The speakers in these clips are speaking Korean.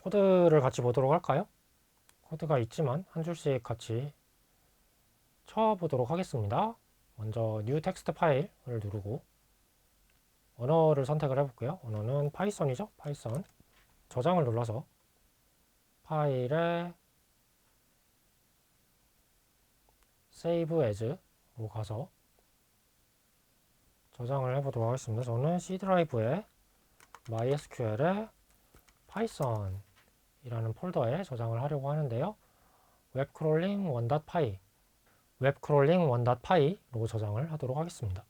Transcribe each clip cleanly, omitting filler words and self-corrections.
코드를 같이 보도록 할까요? 코드가 있지만 한 줄씩 같이 쳐보도록 하겠습니다. 먼저 New Text 파일을 누르고 언어를 선택을 해볼게요. 언어는 파이썬이죠. 파이썬. 저장을 눌러서 파일에 Save As로 가서 저장을 해보도록 하겠습니다. 저는 C 드라이브에 MySQL에 파이썬이라는 폴더에 저장을 하려고 하는데요. 웹크롤링 1.py 웹크롤링 1.py로 저장을 하도록 하겠습니다.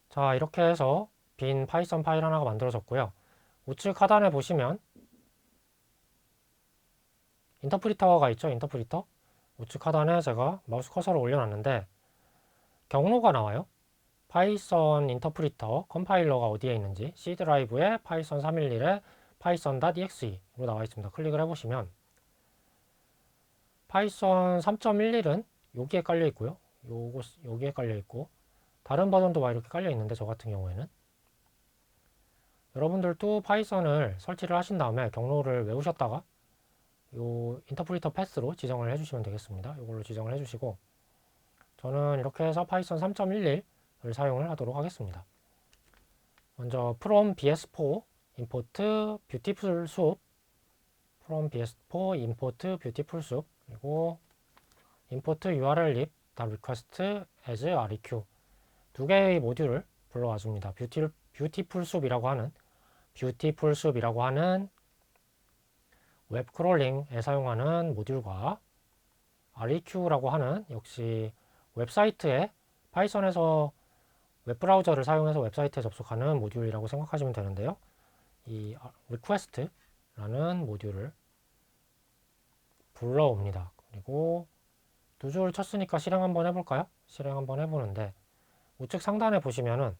자, 이렇게 해서 빈 파이썬 파일 하나가 만들어졌고요. 우측 하단에 보시면 인터프리터가 있죠. 인터프리터. 우측 하단에 제가 마우스 커서를 올려놨는데 경로가 나와요. 파이썬 인터프리터 컴파일러가 어디에 있는지 C 드라이브에 파이썬 311에 python.exe로 나와 있습니다. 클릭을 해보시면 파이썬 3.11은 여기에 깔려 있고요. 여기에 깔려 있고 다른 버전도 막 이렇게 깔려 있는데 저 같은 경우에는 여러분들도 파이썬을 설치를 하신 다음에 경로를 외우셨다가 요 인터프리터 패스로 지정을 해주시면 되겠습니다. 이걸로 지정을 해주시고 저는 이렇게 해서 파이썬 3.11을 사용을 하도록 하겠습니다. 먼저 from bs4 import beautiful soup from bs4 import beautiful soup 그리고 import url lib request as req 두 개의 모듈을 불러와 줍니다. beautiful soup이라고 하는 웹 크롤링에 사용하는 모듈과 req라고 하는 역시 웹사이트에 파이썬에서 웹브라우저를 사용해서 웹사이트에 접속하는 모듈이라고 생각하시면 되는데요. 이 request라는 모듈을 불러옵니다. 그리고 두 줄 쳤으니까 실행 한번 해볼까요? 실행 한번 해보는데 우측 상단에 보시면은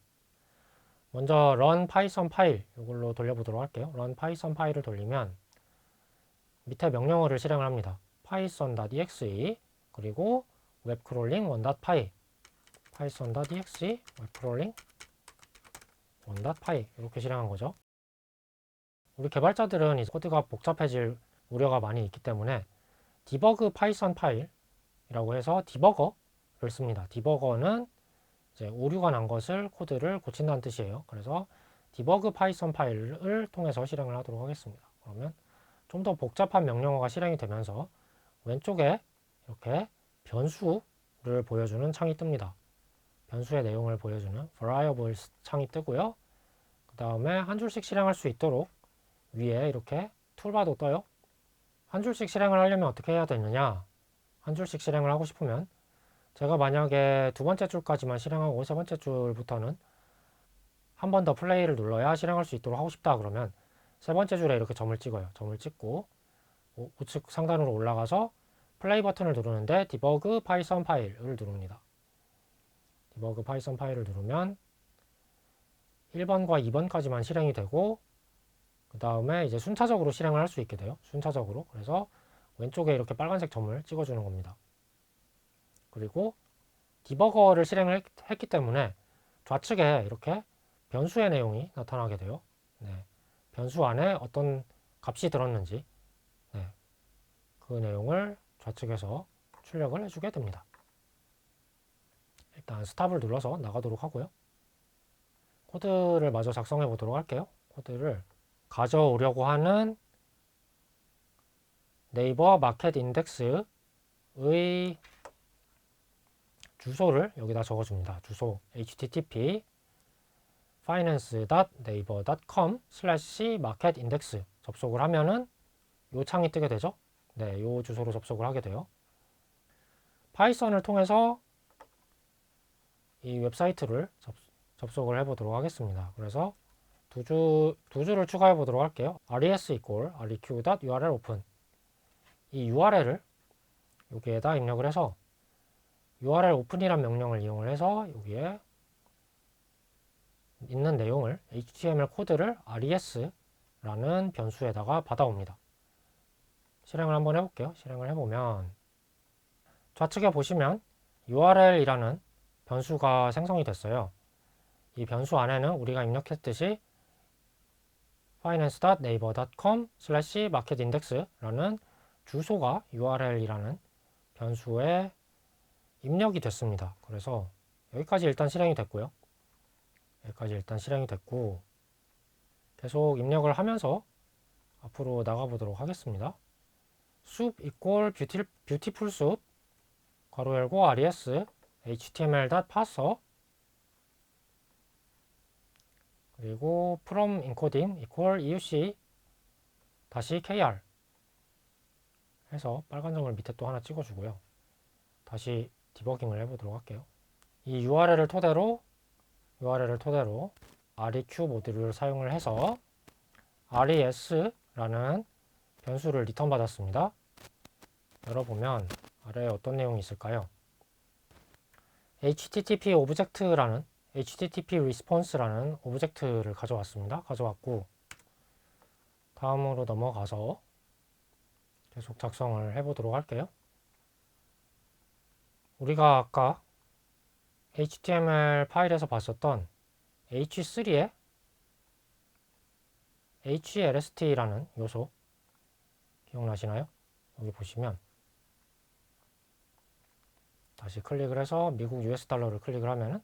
먼저 run python 파일 이걸로 돌려보도록 할게요. run python 파일을 돌리면 밑에 명령어를 실행을 합니다. python.exe 그리고 웹크롤링 1.py python.exe 웹크롤링 1.py 이렇게 실행한 거죠. 우리 개발자들은 이 코드가 복잡해질 우려가 많이 있기 때문에 디버그 파이썬 파일이라고 해서 디버거를 씁니다. 디버거는 이제 오류가 난 것을 코드를 고친다는 뜻이에요. 그래서 디버그 파이썬 파일을 통해서 실행을 하도록 하겠습니다. 그러면 좀 더 복잡한 명령어가 실행이 되면서 왼쪽에 이렇게 변수를 보여주는 창이 뜹니다. 변수의 내용을 보여주는 variables 창이 뜨고요. 그 다음에 한 줄씩 실행할 수 있도록 위에 이렇게 툴바도 떠요. 한 줄씩 실행을 하려면 어떻게 해야 되느냐? 한 줄씩 실행을 하고 싶으면 제가 만약에 두 번째 줄까지만 실행하고 세 번째 줄부터는 한 번 더 플레이를 눌러야 실행할 수 있도록 하고 싶다 그러면 세 번째 줄에 이렇게 점을 찍어요. 점을 찍고 우측 상단으로 올라가서 플레이 버튼을 누르는데 디버그 파이썬 파일을 누릅니다. 디버그 파이썬 파일을 누르면 1번과 2번까지만 실행이 되고 그 다음에 이제 순차적으로 실행을 할 수 있게 돼요. 순차적으로. 그래서 왼쪽에 이렇게 빨간색 점을 찍어주는 겁니다. 그리고 디버거를 실행을 했기 때문에 좌측에 이렇게 변수의 내용이 나타나게 돼요. 네. 변수 안에 어떤 값이 들었는지 그 내용을 좌측에서 출력을 해주게 됩니다. 일단 스탑을 눌러서 나가도록 하고요. 코드를 마저 작성해 보도록 할게요. 코드를 가져오려고 하는 네이버 마켓 인덱스의 주소를 여기다 적어줍니다. 주소 http finance.naver.com/marketindex 접속을 하면은 요 창이 뜨게 되죠. 네, 요 주소로 접속을 하게 돼요. 파이썬을 통해서 이 웹사이트를 접속을 해보도록 하겠습니다. 그래서 두 줄을 추가해 보도록 할게요. res req.url open 이 URL을 여기에다 입력을 해서 url open이란 명령을 이용을 해서 여기에 있는 내용을 HTML 코드를 res라는 변수에다가 받아옵니다. 실행을 한번 해볼게요. 실행을 해보면 좌측에 보시면 url이라는 변수가 생성이 됐어요. 이 변수 안에는 우리가 입력했듯이 finance.naver.com/marketindex 라는 주소가 URL이라는 변수에 입력이 됐습니다. 그래서 여기까지 일단 실행이 됐고요. 여기까지 일단 실행이 됐고 계속 입력을 하면서 앞으로 나가보도록 하겠습니다. soup equal beautiful soup 괄호 열고 res html.parser 그리고 from encoding equal euc 다시 kr 해서 빨간 점을 밑에 또 하나 찍어주고요. 다시 디버깅을 해보도록 할게요. 이 URL을 토대로 req 모듈을 사용을 해서 res라는 변수를 리턴 받았습니다. 열어보면 아래에 어떤 내용이 있을까요? http 오브젝트라는 http response라는 오브젝트를 가져왔습니다. 가져왔고 다음으로 넘어가서 계속 작성을 해보도록 할게요. 우리가 아까 HTML 파일에서 봤었던 h3의 HLST라는 요소 기억나시나요? 여기 보시면 다시 클릭을 해서 미국 US 달러를 클릭을 하면은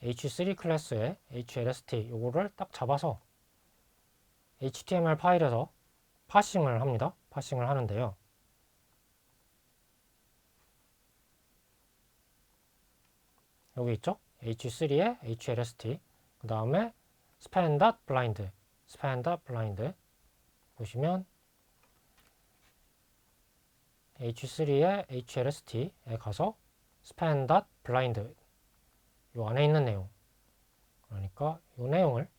H3 클래스의 HLST 요거를 딱 잡아서 HTML 파일에서 파싱을 합니다. 파싱을 하는데요. 여기 있죠? H3의 HLST 그 다음에 span.blind 보시면 H3의 HLST에 가서 span.blind 요 안에 있는 내용 그러니까 요 내용을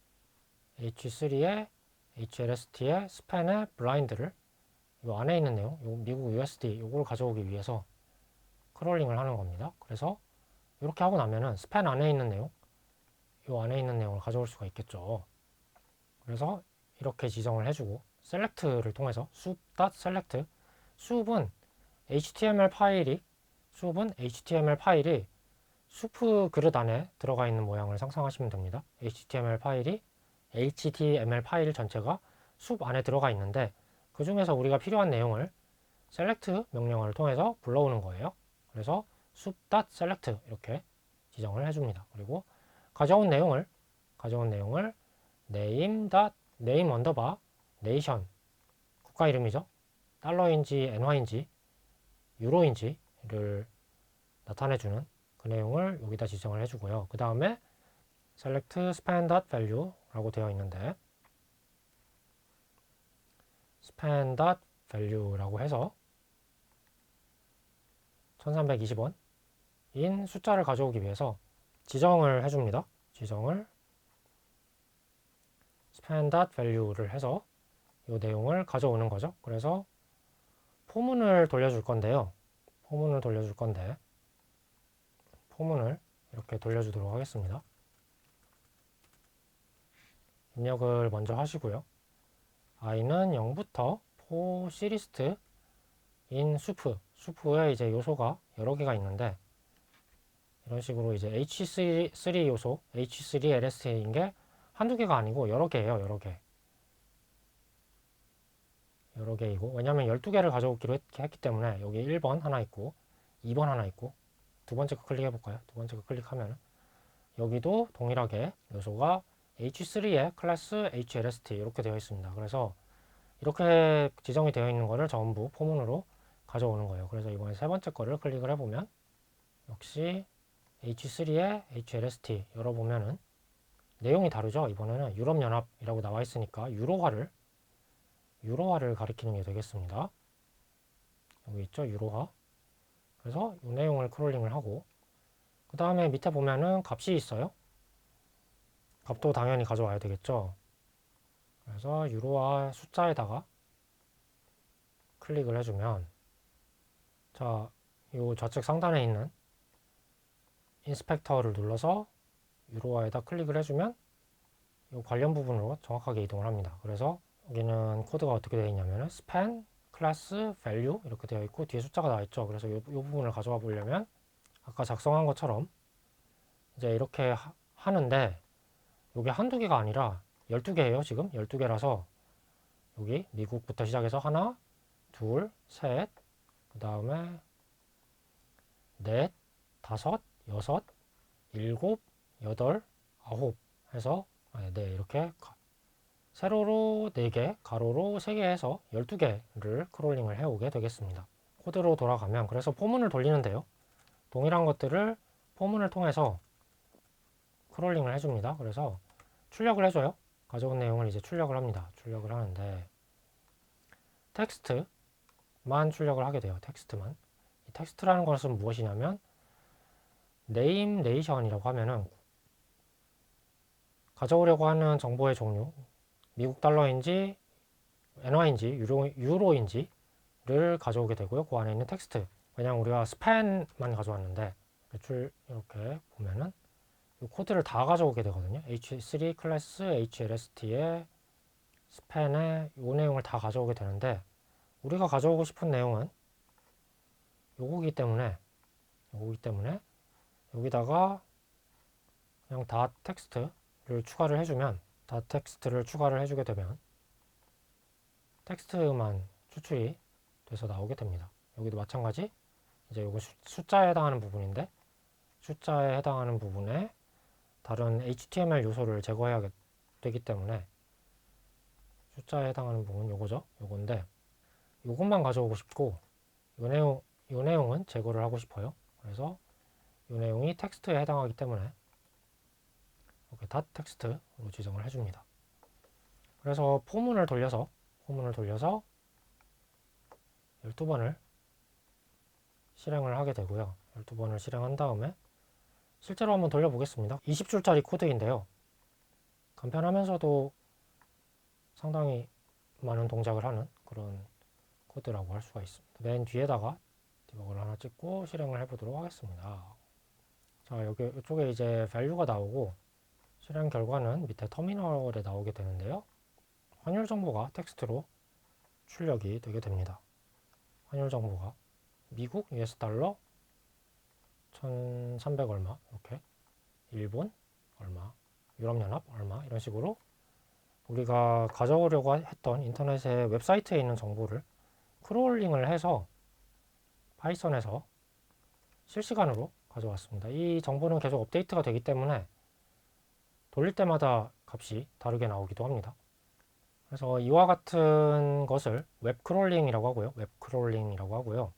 H3의 HLST의 span의 blind를 요 안에 있는 내용 요 미국 USD 요걸 가져오기 위해서 크롤링을 하는 겁니다. 그래서 이렇게 하고 나면은 span 안에 있는 내용 요 안에 있는 내용을 가져올 수가 있겠죠. 그래서 이렇게 지정을 해주고 select를 통해서 soup.select soup은 HTML 파일이 수프 그릇 안에 들어가 있는 모양을 상상하시면 됩니다. HTML 파일이 HTML 파일 전체가 숲 안에 들어가 있는데 그 중에서 우리가 필요한 내용을 select 명령어를 통해서 불러오는 거예요. 그래서 soup.select 이렇게 지정을 해줍니다. 그리고 가져온 내용을 name 언더바 nation 국가 이름이죠. 달러인지 엔화인지 유로인지를 나타내주는 그 내용을 여기다 지정을 해주고요. 그 다음에 select span.value 라고 되어 있는데 span.value 라고 해서 1320원 인 숫자를 가져오기 위해서 지정을 해줍니다. 지정을 span.value를 해서 이 내용을 가져오는 거죠. 그래서 포문을 돌려줄 건데 포문을 이렇게 돌려주도록 하겠습니다. 입력을 먼저 하시고요. i는 0부터 for 시리스트 in 수프에 이제 요소가 여러 개가 있는데 이런 식으로 이제 H3 요소, H3 LST인 게 한두 개가 아니고 여러 개예요. 여러 개이고 왜냐면 12개를 가져오기로 했기 때문에 여기 1번 하나 있고 2번 하나 있고 두 번째 거 클릭해 볼까요? 두 번째 거 클릭하면 여기도 동일하게 요소가 H3의 클래스 HLST 이렇게 되어 있습니다. 그래서 이렇게 지정이 되어 있는 거를 전부 포문으로 가져오는 거예요. 그래서 이번에 세 번째 거를 클릭을 해보면 역시 H3의 HLST 열어보면은 내용이 다르죠. 이번에는 유럽연합이라고 나와 있으니까 유로화를 가리키는 게 되겠습니다. 여기 있죠. 유로화. 그래서 이 내용을 크롤링을 하고 그 다음에 밑에 보면은 값이 있어요. 값도 당연히 가져와야 되겠죠. 그래서 유로화 숫자에다가 클릭을 해주면 자, 이 좌측 상단에 있는 인스펙터를 눌러서 유로화에다 클릭을 해주면 이 관련 부분으로 정확하게 이동을 합니다. 그래서 여기는 코드가 어떻게 되어 있냐면 span, class, value 이렇게 되어 있고 뒤에 숫자가 나와 있죠. 그래서 이 부분을 가져와 보려면 아까 작성한 것처럼 이제 이렇게 하는데 이게 한두 개가 아니라 12개예요. 지금 12개라서 여기 미국부터 시작해서 하나, 둘, 셋, 그 다음에 넷, 다섯, 여섯, 일곱, 여덟, 아홉 해서 네, 이렇게 세로로 4개, 가로로 3개 해서 12개를 크롤링을 해오게 되겠습니다. 코드로 돌아가면 그래서 포문을 돌리는데요. 동일한 것들을 포문을 통해서 크롤링을 해줍니다. 그래서 출력을 해줘요. 가져온 내용을 이제 출력을 합니다. 출력을 하는데 텍스트만 출력을 하게 돼요. 텍스트만. 이 텍스트라는 것은 무엇이냐면 name nation이라고 하면은 가져오려고 하는 정보의 종류, 미국 달러인지 엔화인지 유로인지를 가져오게 되고요. 그 안에 있는 텍스트. 그냥 우리가 스팬만 가져왔는데 이렇게 보면은 이 코드를 다 가져오게 되거든요. H3 클래스 HLST의 스팬에 이 내용을 다 가져오게 되는데 우리가 가져오고 싶은 내용은 요거기 때문에 여기다가 그냥 다 텍스트를 추가를 해주면 추가를 해주게 되면 텍스트만 추출이 돼서 나오게 됩니다. 여기도 마찬가지. 이제 이거 숫자에 해당하는 부분인데 숫자에 해당하는 부분에 다른 HTML 요소를 제거해야 되기 때문에 숫자에 해당하는 부분 요거죠. 요건데 요것만 가져오고 싶고 요 내용은 제거를 하고 싶어요. 그래서 요 내용이 텍스트에 해당하기 때문에 이렇게 닷 텍스트로 지정을 해줍니다. 그래서 포문을 돌려서 12번을 실행을 하게 되고요. 12번을 실행한 다음에 실제로 한번 돌려보겠습니다. 20줄짜리 코드인데요. 간편하면서도 상당히 많은 동작을 하는 그런 코드라고 할 수가 있습니다. 맨 뒤에다가 디버그를 하나 찍고 실행을 해보도록 하겠습니다. 자, 이쪽에 이제 value가 나오고 실행 결과는 밑에 터미널에 나오게 되는데요. 환율 정보가 텍스트로 출력이 되게 됩니다. 환율 정보가 미국 US 달러 1300 얼마 이렇게 일본 얼마 유럽연합 얼마 이런 식으로 우리가 가져오려고 했던 인터넷의 웹사이트에 있는 정보를 크롤링을 해서 파이썬에서 실시간으로 가져왔습니다. 이 정보는 계속 업데이트가 되기 때문에 돌릴 때마다 값이 다르게 나오기도 합니다. 그래서 이와 같은 것을 웹 크롤링이라고 하고요.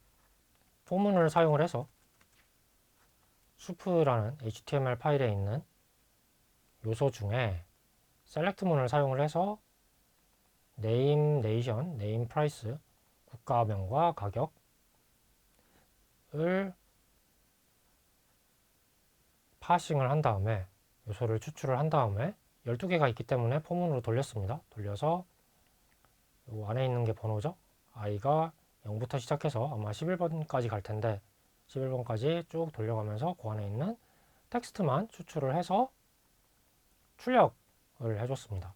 포문을 사용을 해서 수프라는 HTML 파일에 있는 요소 중에 select문을 사용을 해서 name nation, name price, 국가명과 가격을 파싱을 한 다음에 요소를 추출을 한 다음에 12개가 있기 때문에 포문으로 돌렸습니다. 돌려서 요 안에 있는 게 번호죠. i가 0부터 시작해서 아마 11번까지 갈 텐데 11번까지 쭉 돌려가면서 그 안에 있는 텍스트만 추출을 해서 출력을 해줬습니다.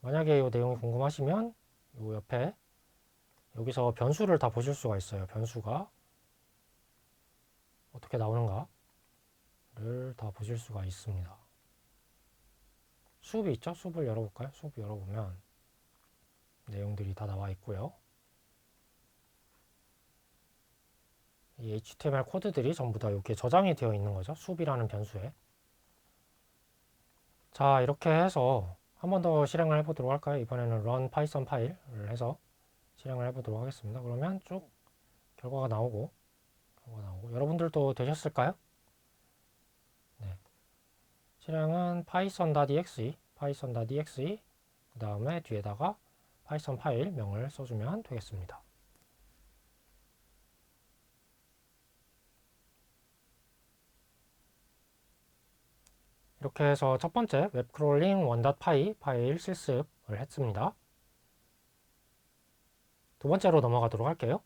만약에 이 내용이 궁금하시면 이 옆에 여기서 변수를 다 보실 수가 있어요. 변수가 어떻게 나오는가를 다 보실 수가 있습니다. 수업이 있죠? 수업을 열어볼까요? 수업 열어보면 내용들이 다 나와 있고요. 이 HTML 코드들이 전부 다 이렇게 저장이 되어 있는 거죠. 수업이라는 변수에. 자, 이렇게 해서 한 번 더 실행을 해보도록 할까요? 이번에는 run python 파일을 해서 실행을 해보도록 하겠습니다. 그러면 쭉 결과가 나오고 여러분들도 되셨을까요? 네. 실행은 python.exe 그 다음에 뒤에다가 python 파일 명을 써주면 되겠습니다. 이렇게 해서 첫 번째 웹크롤링 1.py 파일 실습을 했습니다. 두 번째로 넘어가도록 할게요.